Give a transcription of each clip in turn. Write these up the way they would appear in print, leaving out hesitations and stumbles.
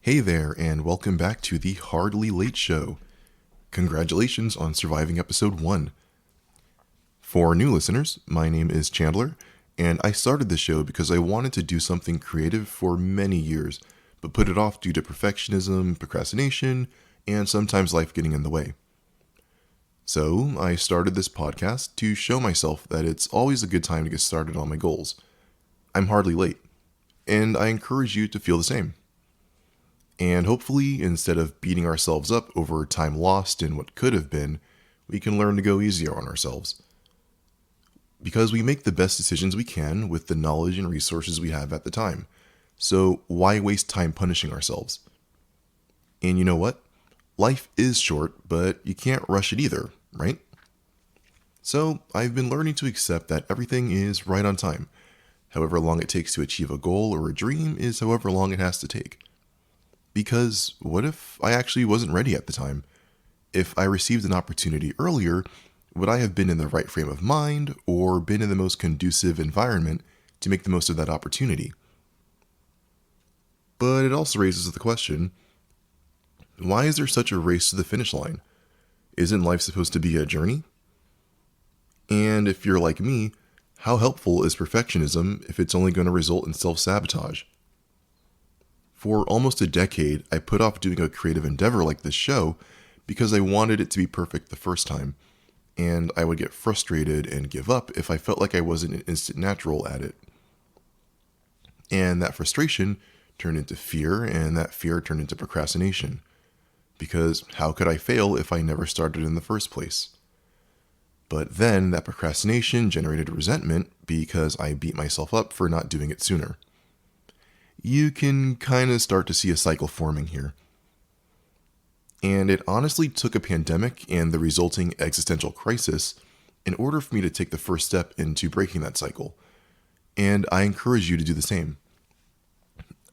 Hey there, and welcome back to the Hardly Late Show. Congratulations on surviving episode 1. For new listeners, my name is Chandler, and I started this show because I wanted to do something creative for many years, but put it off due to perfectionism, procrastination, and sometimes life getting in the way. So, I started this podcast to show myself that it's always a good time to get started on my goals. I'm hardly late, and I encourage you to feel the same. And hopefully, instead of beating ourselves up over time lost in what could have been, we can learn to go easier on ourselves. Because we make the best decisions we can with the knowledge and resources we have at the time. So why waste time punishing ourselves? And you know what? Life is short, but you can't rush it either, right? So I've been learning to accept that everything is right on time. However long it takes to achieve a goal or a dream is however long it has to take. Because what if I actually wasn't ready at the time? If I received an opportunity earlier, would I have been in the right frame of mind or been in the most conducive environment to make the most of that opportunity? But it also raises the question, why is there such a race to the finish line? Isn't life supposed to be a journey? And if you're like me, how helpful is perfectionism if it's only going to result in self-sabotage? For almost a decade, I put off doing a creative endeavor like this show because I wanted it to be perfect the first time, and I would get frustrated and give up if I felt like I wasn't an instant natural at it. And that frustration turned into fear, and that fear turned into procrastination. Because how could I fail if I never started in the first place? But then that procrastination generated resentment because I beat myself up for not doing it sooner. You can kind of start to see a cycle forming here. And it honestly took a pandemic and the resulting existential crisis in order for me to take the first step into breaking that cycle. And I encourage you to do the same.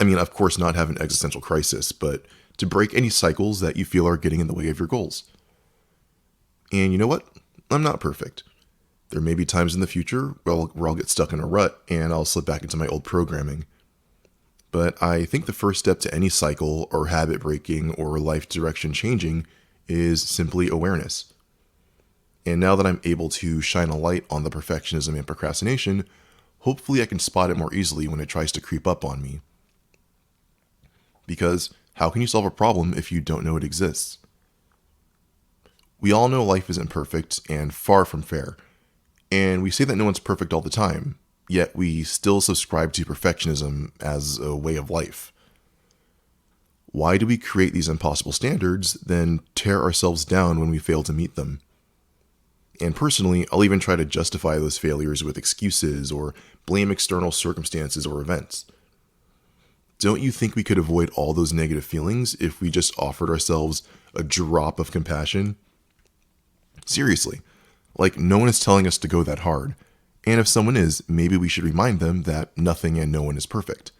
I mean, of course, not have an existential crisis, but to break any cycles that you feel are getting in the way of your goals. And you know what? I'm not perfect. There may be times in the future where I'll get stuck in a rut and I'll slip back into my old programming. But I think the first step to any cycle or habit breaking or life direction changing is simply awareness. And now that I'm able to shine a light on the perfectionism and procrastination, hopefully I can spot it more easily when it tries to creep up on me. Because how can you solve a problem if you don't know it exists? We all know life isn't perfect and far from fair. And we say that no one's perfect all the time. Yet we still subscribe to perfectionism as a way of life. Why do we create these impossible standards, then tear ourselves down when we fail to meet them? And personally, I'll even try to justify those failures with excuses or blame external circumstances or events. Don't you think we could avoid all those negative feelings if we just offered ourselves a drop of compassion? Seriously, like no one is telling us to go that hard. And if someone is, maybe we should remind them that nothing and no one is perfect.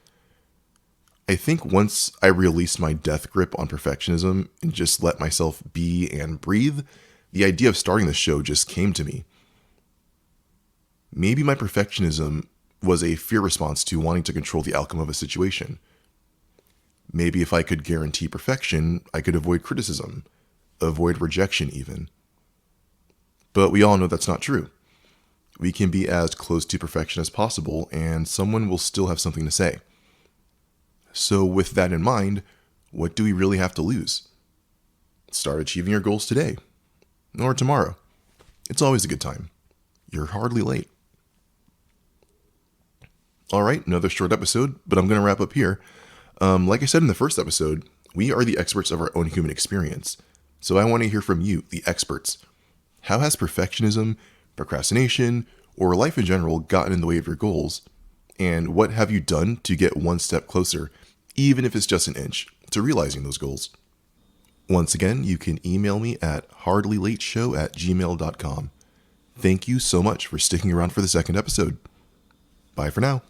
I think once I released my death grip on perfectionism and just let myself be and breathe, the idea of starting the show just came to me. Maybe my perfectionism was a fear response to wanting to control the outcome of a situation. Maybe if I could guarantee perfection, I could avoid criticism, avoid rejection even. But we all know that's not true. We can be as close to perfection as possible, and someone will still have something to say. So with that in mind, what do we really have to lose? Start achieving your goals today. Or tomorrow. It's always a good time. You're hardly late. Alright, another short episode, but I'm going to wrap up here. Like I said in the first episode, we are the experts of our own human experience. So I want to hear from you, the experts. How has perfectionism, procrastination, or life in general gotten in the way of your goals? And what have you done to get one step closer, even if it's just an inch, to realizing those goals? Once again, you can email me at hardlylateshow@gmail.com. Thank you so much for sticking around for the second episode. Bye for now.